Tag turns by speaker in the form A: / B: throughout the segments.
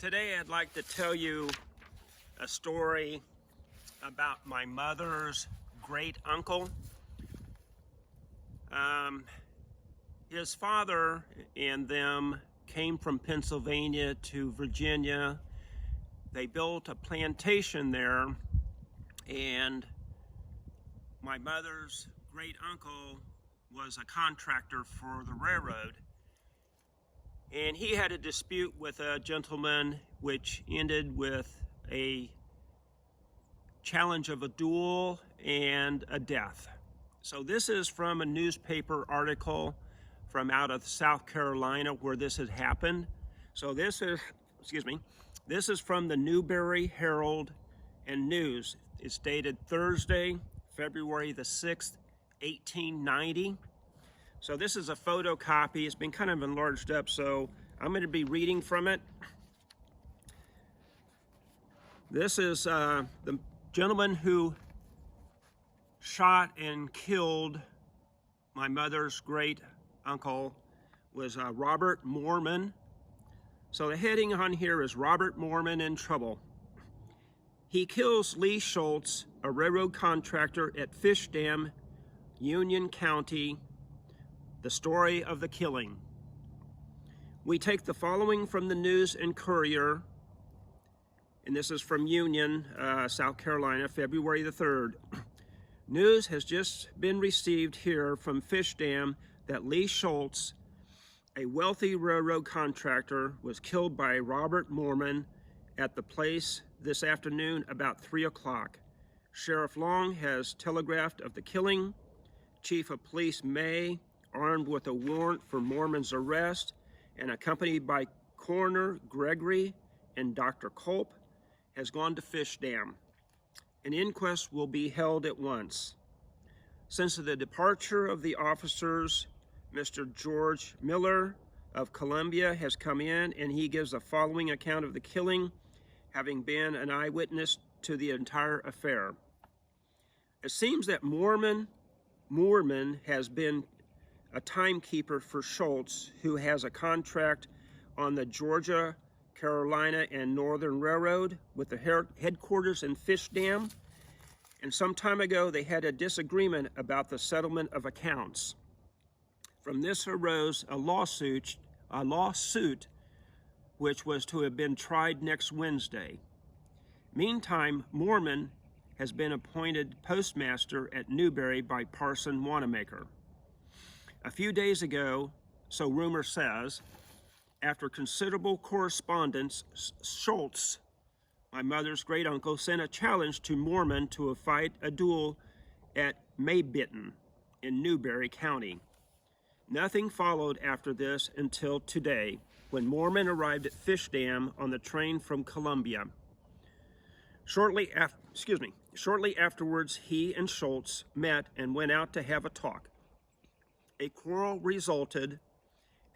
A: Today I'd like to tell you a story about my mother's great uncle. His father and them came from Pennsylvania to Virginia. They built a plantation there, and my mother's great uncle was a contractor for the railroad. And he had a dispute with a gentleman which ended with a challenge of a duel and a death. So this is from a newspaper article from out of South Carolina where this had happened. So this is from the Newberry Herald and News. It's dated Thursday, February the 6th, 1890. So this is a photocopy. It's been kind of enlarged up, so I'm going to be reading from it. This is the gentleman who shot and killed my mother's great uncle was Robert Mormon. So the heading on here is Robert Mormon in Trouble. He kills Lee Schultz, a railroad contractor at Fish Dam, Union County. The story of the killing. We take the following from the News and Courier, and this is from Union, South Carolina, February the 3rd. News has just been received here from Fish Dam that Lee Schultz, a wealthy railroad contractor, was killed by Robert Mormon at the place this afternoon about 3 o'clock. Sheriff Long has telegraphed of the killing. Chief of Police May, armed with a warrant for Mormon's arrest and accompanied by Coroner Gregory and Dr. Culp, has gone to Fish Dam. An inquest will be held at once. Since the departure of the officers, Mr. George Miller of Columbia has come in, and he gives the following account of the killing, having been an eyewitness to the entire affair. It seems that Mormon has been a timekeeper for Schultz, who has a contract on the Georgia, Carolina, and Northern Railroad with the headquarters in Fish Dam. And some time ago, they had a disagreement about the settlement of accounts. From this arose a lawsuit which was to have been tried next Wednesday. Meantime, Mormon has been appointed postmaster at Newberry by Parson Wanamaker. A few days ago, so rumor says, after considerable correspondence, Schultz, my mother's great uncle, sent a challenge to Mormon to a duel at Maybiton in Newberry County. Nothing followed after this until today, when Mormon arrived at Fish Dam on the train from Columbia. Shortly afterwards, he and Schultz met and went out to have a talk. A quarrel resulted.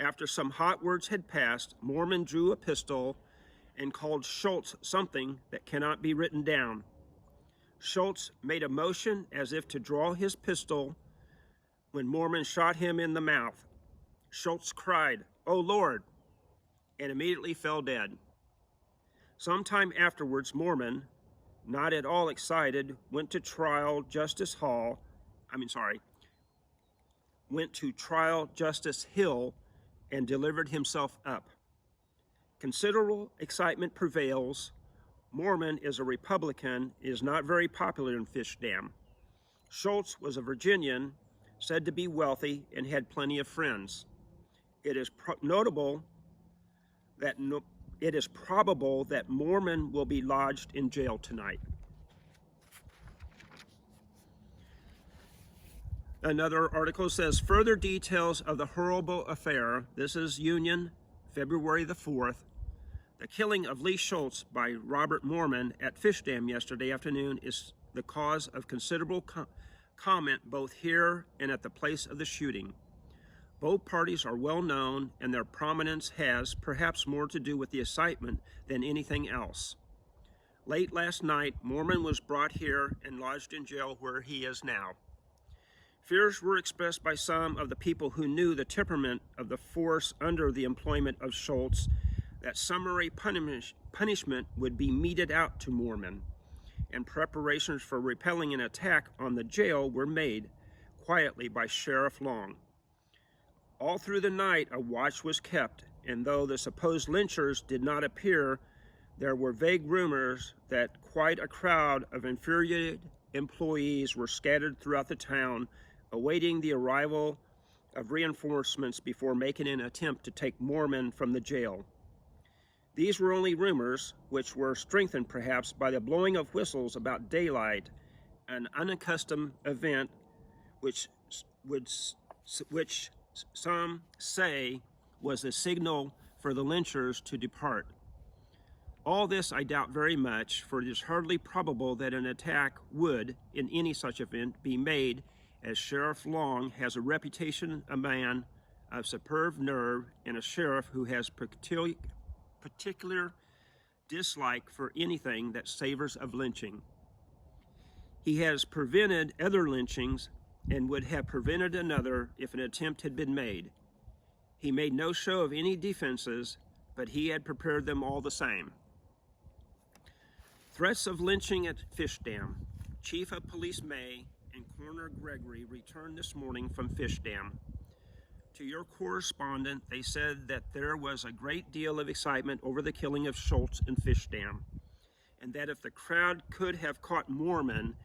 A: After some hot words had passed, Mormon drew a pistol and called Schultz something that cannot be written down. Schultz made a motion as if to draw his pistol when Mormon shot him in the mouth. Schultz cried, "Oh Lord," and immediately fell dead. Sometime afterwards, Mormon, not at all excited, went to trial Justice Hill and delivered himself up. Considerable excitement prevails. Mormon is a Republican, is not very popular in Fish Dam. Schultz was a Virginian, said to be wealthy, and had plenty of friends. It is probable that Mormon will be lodged in jail tonight. Another article says, further details of the horrible affair. This is Union, February the 4th. The killing of Lee Schultz by Robert Mormon at Fish Dam yesterday afternoon is the cause of considerable comment both here and at the place of the shooting. Both parties are well known, and their prominence has perhaps more to do with the excitement than anything else. Late last night, Mormon was brought here and lodged in jail where he is now. Fears were expressed by some of the people who knew the temperament of the force under the employment of Schultz that summary punishment would be meted out to Mormon, and preparations for repelling an attack on the jail were made quietly by Sheriff Long. All through the night, a watch was kept, and though the supposed lynchers did not appear, there were vague rumors that quite a crowd of infuriated employees were scattered throughout the town, awaiting the arrival of reinforcements before making an attempt to take Mormon from the jail. These were only rumors, which were strengthened perhaps by the blowing of whistles about daylight, an unaccustomed event which some say was the signal for the lynchers to depart. All this I doubt very much, for it is hardly probable that an attack would, in any such event, be made, as Sheriff Long has a reputation a man of superb nerve and a sheriff who has particular dislike for anything that savors of lynching. He has prevented other lynchings and would have prevented another if an attempt had been made. He made no show of any defenses, but he had prepared them all the same. Threats of lynching at Fish Dam. Chief of Police May and Coroner Gregory returned this morning from Fish Dam. To your correspondent, they said that there was a great deal of excitement over the killing of Schultz in Fish Dam, and that if the crowd could have caught Mormon,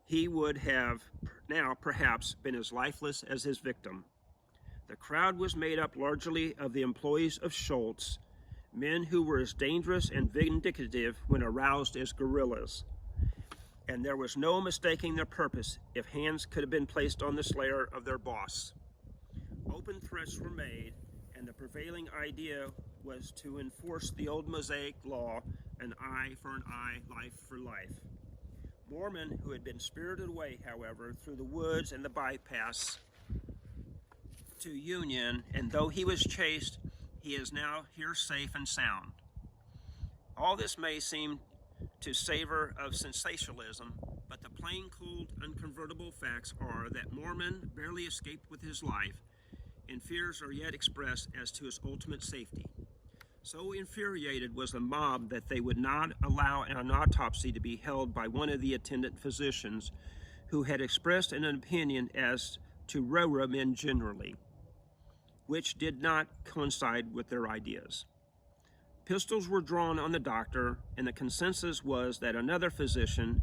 A: he would have now perhaps been as lifeless as his victim. The crowd was made up largely of the employees of Schultz, men who were as dangerous and vindictive when aroused as guerrillas. And there was no mistaking their purpose if hands could have been placed on the slayer of their boss. Open threats were made, and the prevailing idea was to enforce the old Mosaic law, an eye for an eye, life for life. Mormon, who had been spirited away, however, through the woods and the bypass to Union, and though he was chased, he is now here safe and sound. All this may seem to savor of sensationalism, but the plain, cold, unconvertible facts are that Mormon barely escaped with his life, and fears are yet expressed as to his ultimate safety. So infuriated was the mob that they would not allow an autopsy to be held by one of the attendant physicians, who had expressed an opinion as to railroad men generally, which did not coincide with their ideas. Pistols were drawn on the doctor, and the consensus was that another physician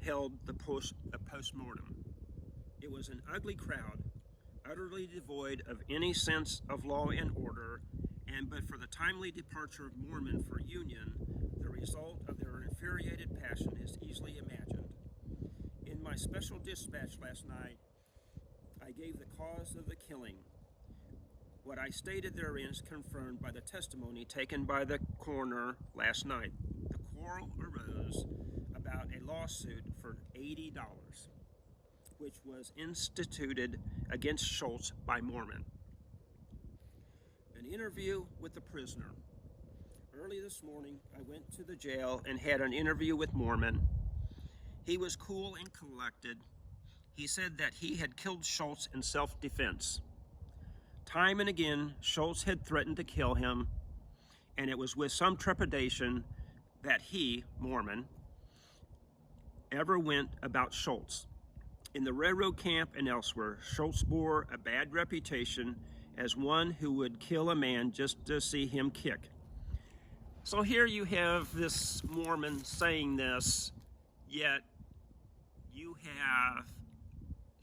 A: held the post-mortem. It was an ugly crowd, utterly devoid of any sense of law and order, and but for the timely departure of Mormon for Union, the result of their infuriated passion is easily imagined. In my special dispatch last night, I gave the cause of the killing. What I stated therein is confirmed by the testimony taken by the coroner last night. The quarrel arose about a lawsuit for $80, which was instituted against Schultz by Mormon. An interview with the prisoner. Early this morning, I went to the jail and had an interview with Mormon. He was cool and collected. He said that he had killed Schultz in self-defense. Time and again, Schultz had threatened to kill him, and it was with some trepidation that he, Mormon, ever went about Schultz. In the railroad camp and elsewhere, Schultz bore a bad reputation as one who would kill a man just to see him kick. So here you have this Mormon saying this, yet you have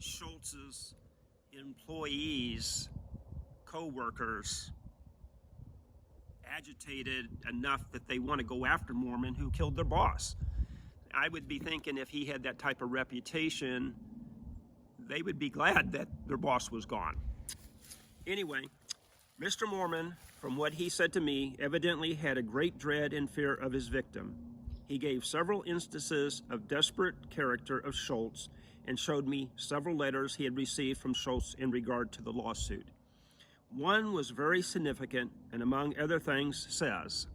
A: Schultz's employees, co-workers, agitated enough that they want to go after Mormon who killed their boss. I would be thinking if he had that type of reputation, they would be glad that their boss was gone. Anyway, Mr. Mormon, from what he said to me, evidently had a great dread and fear of his victim. He gave several instances of desperate character of Schultz and showed me several letters he had received from Schultz in regard to the lawsuit. One was very significant, and among other things says,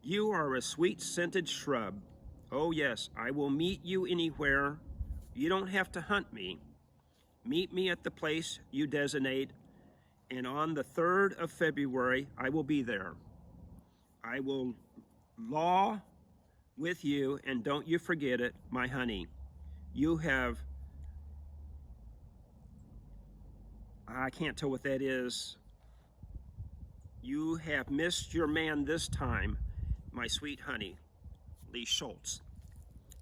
A: "You are a sweet-scented shrub. Oh yes, I will meet you anywhere. You don't have to hunt me. Meet me at the place you designate, and on the 3rd of February, I will be there. I will law with you, and don't you forget it, my honey. You have, I can't tell what that is. You have missed your man this time, my sweet honey. Lee Schultz.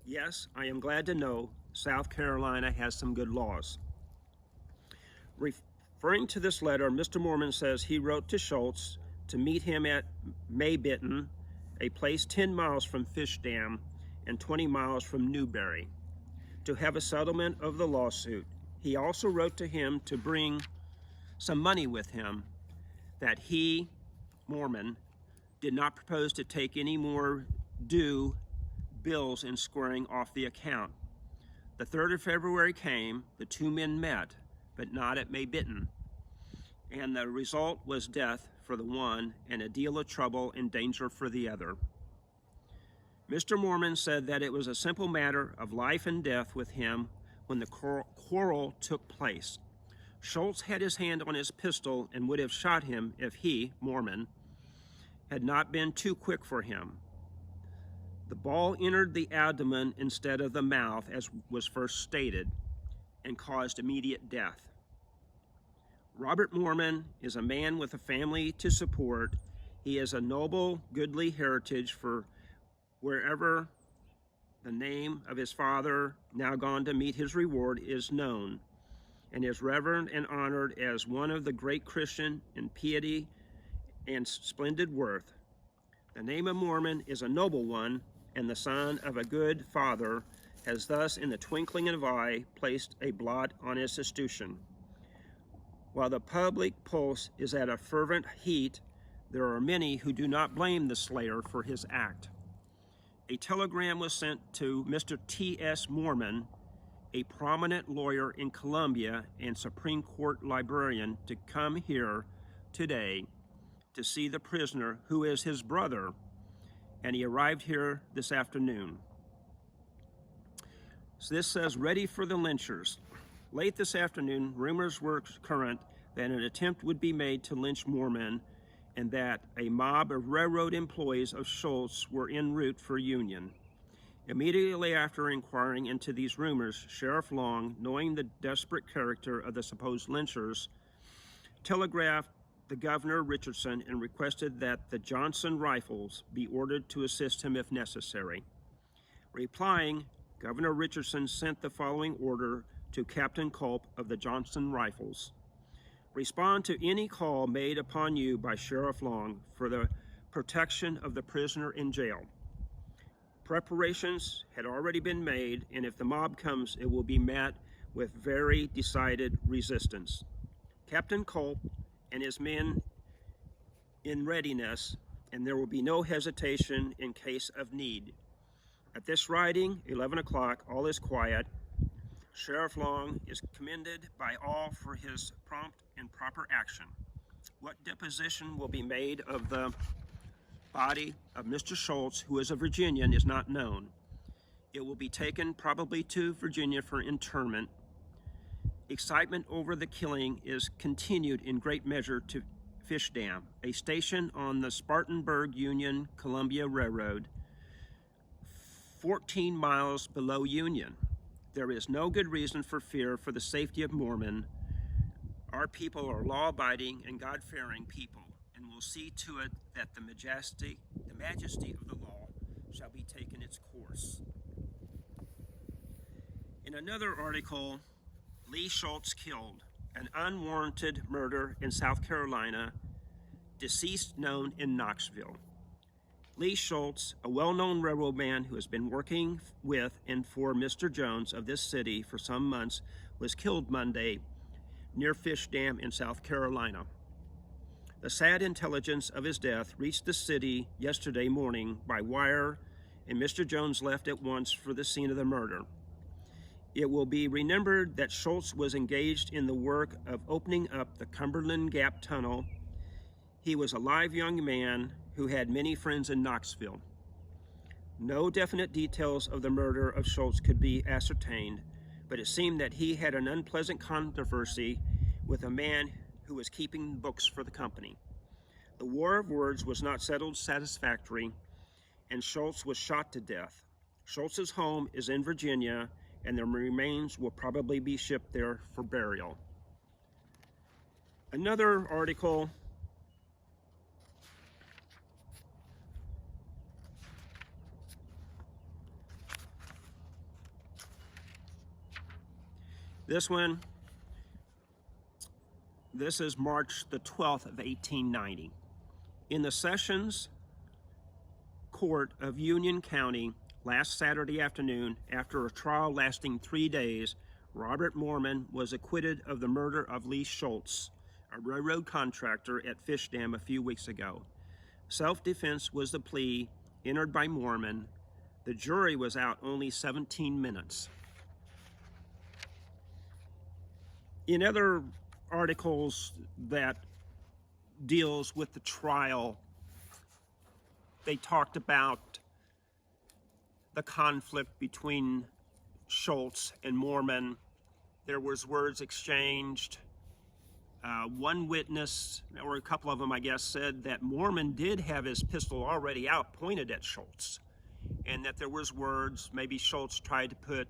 A: Yes, I am glad to know South Carolina has some good laws. Referring to this letter, Mr. Mormon says he wrote to Schultz to meet him at Maybitten, a place 10 miles from Fish Dam and 20 miles from Newberry, to have a settlement of the lawsuit. He also wrote to him to bring some money with him, that he, Mormon, did not propose to take any more due bills in squaring off the account. The 3rd of February came, the two men met, but not at Maybitten, and the result was death for the one and a deal of trouble and danger for the other. Mr. Mormon said that it was a simple matter of life and death with him when the quarrel took place. Schultz had his hand on his pistol and would have shot him if he, Mormon, had not been too quick for him. The ball entered the abdomen instead of the mouth, as was first stated, and caused immediate death. Robert Mormon is a man with a family to support. He is a noble, goodly heritage for wherever the name of his father, now gone to meet his reward, is known, and is revered and honored as one of the great Christian in piety and splendid worth. The name of Mormon is a noble one, and the son of a good father has thus, in the twinkling of an eye, placed a blot on his escutcheon. While the public pulse is at a fervent heat, there are many who do not blame the slayer for his act. A telegram was sent to Mr. T.S. Mormon, a prominent lawyer in Columbia and Supreme Court librarian, to come here today to see the prisoner, who is his brother, and he arrived here this afternoon. So this says, ready for the lynchers. Late this afternoon, rumors were current that an attempt would be made to lynch Mormon, and that a mob of railroad employees of Schultz were en route for Union. Immediately after inquiring into these rumors, Sheriff Long, knowing the desperate character of the supposed lynchers, telegraphed the Governor Richardson and requested that the Johnson Rifles be ordered to assist him if necessary. Replying, Governor Richardson sent the following order to Captain Culp of the Johnson Rifles. Respond to any call made upon you by Sheriff Long for the protection of the prisoner in jail. Preparations had already been made, and if the mob comes, it will be met with very decided resistance. Captain Culp and his men in readiness, and there will be no hesitation in case of need. At this writing, 11 o'clock, all is quiet. Sheriff Long is commended by all for his prompt and proper action. What deposition will be made of the body of Mr. Schultz, who is a Virginian, is not known. It will be taken probably to Virginia for interment. Excitement over the killing is continued in great measure to Fish Dam, a station on the Spartanburg Union Columbia Railroad, 14 miles below Union. There is no good reason for fear for the safety of Mormon. Our people are law-abiding and God-fearing people, and will see to it that the majesty of the law shall be taken its course. In another article, Lee Schultz killed, an unwarranted murder in South Carolina, deceased known in Knoxville. Lee Schultz, a well-known railroad man who has been working with and for Mr. Jones of this city for some months, was killed Monday near Fish Dam in South Carolina. The sad intelligence of his death reached the city yesterday morning by wire, and Mr. Jones left at once for the scene of the murder. It will be remembered that Schultz was engaged in the work of opening up the Cumberland Gap Tunnel. He was a live young man who had many friends in Knoxville. No definite details of the murder of Schultz could be ascertained, but it seemed that he had an unpleasant controversy with a man who was keeping books for the company. The war of words was not settled satisfactorily, and Schultz was shot to death. Schultz's home is in Virginia, and their remains will probably be shipped there for burial. Another article, this is March the 12th of 1890. In the Sessions Court of Union County last Saturday afternoon, after a trial lasting 3 days, Robert Mormon was acquitted of the murder of Lee Schultz, a railroad contractor at Fish Dam a few weeks ago. Self-defense was the plea entered by Mormon. The jury was out only 17 minutes. In other articles that deals with the trial, they talked about the conflict between Schultz and Mormon. There was words exchanged. One witness, or a couple of them I guess, said that Mormon did have his pistol already out pointed at Schultz, and that there was words. Maybe Schultz tried to put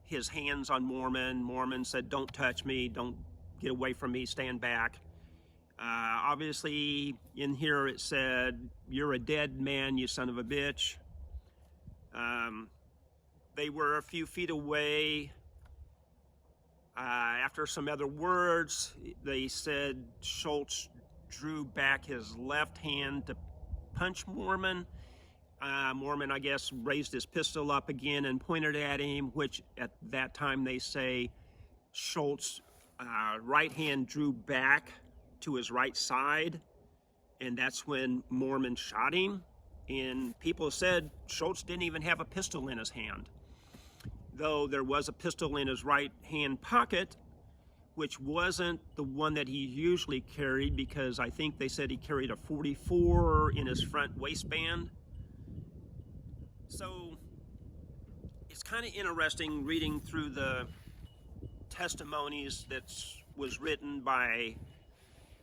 A: his hands on Mormon. Mormon said, "Don't touch me, don't get away from me, stand back." Obviously in here it said, "You're a dead man, you son of a bitch." They were a few feet away. After some other words, they said Schultz drew back his left hand to punch Mormon. Mormon, I guess, raised his pistol up again and pointed at him, which at that time they say Schultz right hand drew back to his right side, and that's when Mormon shot him. And people said Schultz didn't even have a pistol in his hand, though there was a pistol in his right hand pocket, which wasn't the one that he usually carried, because I think they said he carried a .44 in his front waistband. So it's kind of interesting reading through the testimonies that was written by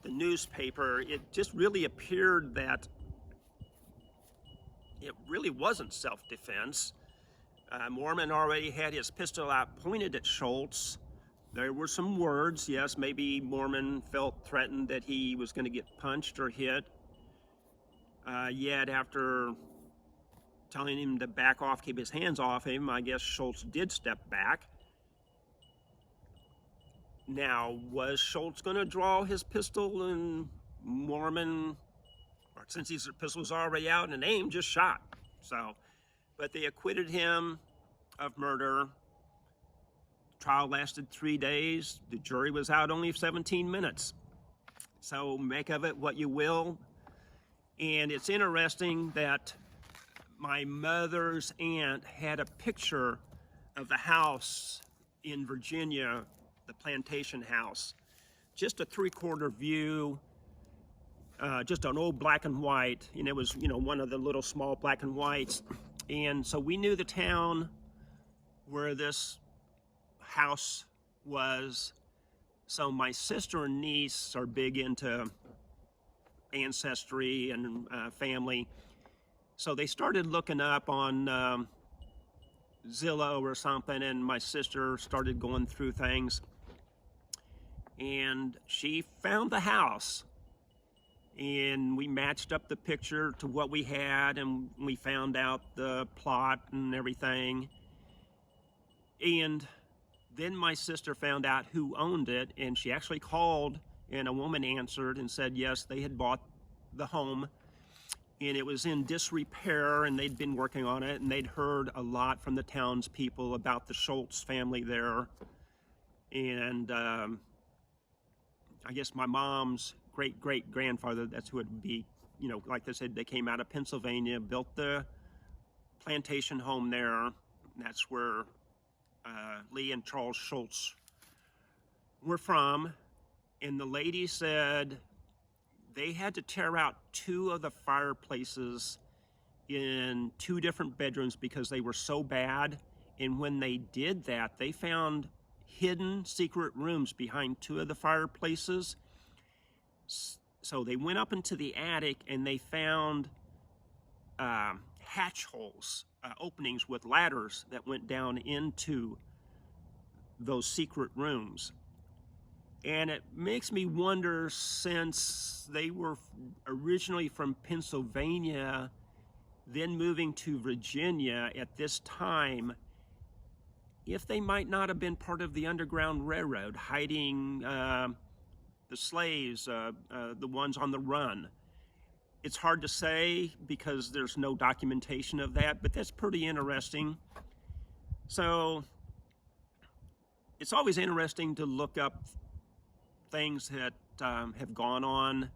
A: the newspaper. It just really appeared that it really wasn't self-defense. Mormon already had his pistol out pointed at Schultz. There were some words, yes, maybe Mormon felt threatened that he was going to get punched or hit. Yet after telling him to back off, keep his hands off him, I guess Schultz did step back. Now, was Schultz going to draw his pistol, and Mormon, or since his pistol was already out and aimed, just shot? So, but they acquitted him of murder. Trial lasted 3 days. The jury was out only 17 minutes. So make of it what you will. And it's interesting that my mother's aunt had a picture of the house in Virginia, the plantation house. Just a 3/4 view, just an old black and white, and it was, one of the little small black and whites. And so we knew the town where this house was. So my sister and niece are big into ancestry and family. So they started looking up on Zillow or something, and my sister started going through things. And she found the house. And we matched up the picture to what we had, and we found out the plot and everything. And then my sister found out who owned it, and she actually called, and a woman answered and said yes, they had bought the home, and it was in disrepair, and they'd been working on it, and they'd heard a lot from the townspeople about the Schultz family there. And I guess my mom's great-great-grandfather, that's who it would be, like they said, they came out of Pennsylvania, built the plantation home there. And that's where Lee and Charles Schultz were from. And the lady said they had to tear out 2 of the fireplaces in 2 different bedrooms because they were so bad. And when they did that, they found hidden secret rooms behind 2 of the fireplaces. So they went up into the attic and they found hatch holes, openings with ladders that went down into those secret rooms. And it makes me wonder, since they were originally from Pennsylvania, then moving to Virginia at this time, if they might not have been part of the Underground Railroad, hiding the slaves, the ones on the run. It's hard to say because there's no documentation of that, but that's pretty interesting. So it's always interesting to look up things that have gone on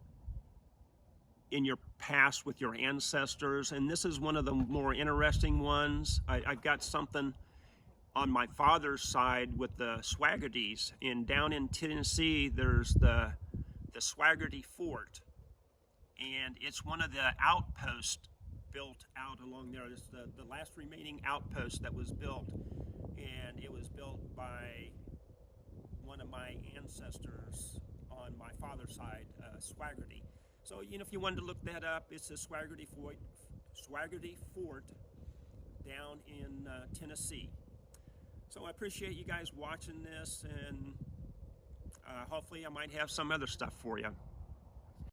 A: in your past with your ancestors, and this is one of the more interesting ones. I've got something on my father's side with the Swaggertys, and down in Tennessee there's the Swaggerty Fort, and it's one of the outposts built out along there. It's the last remaining outpost that was built, and it was built by one of my ancestors on my father's side, Swaggerty. So, you know, if you wanted to look that up, it's the Swaggerty Fort down in Tennessee. So I appreciate you guys watching this, and hopefully I might have some other stuff for you.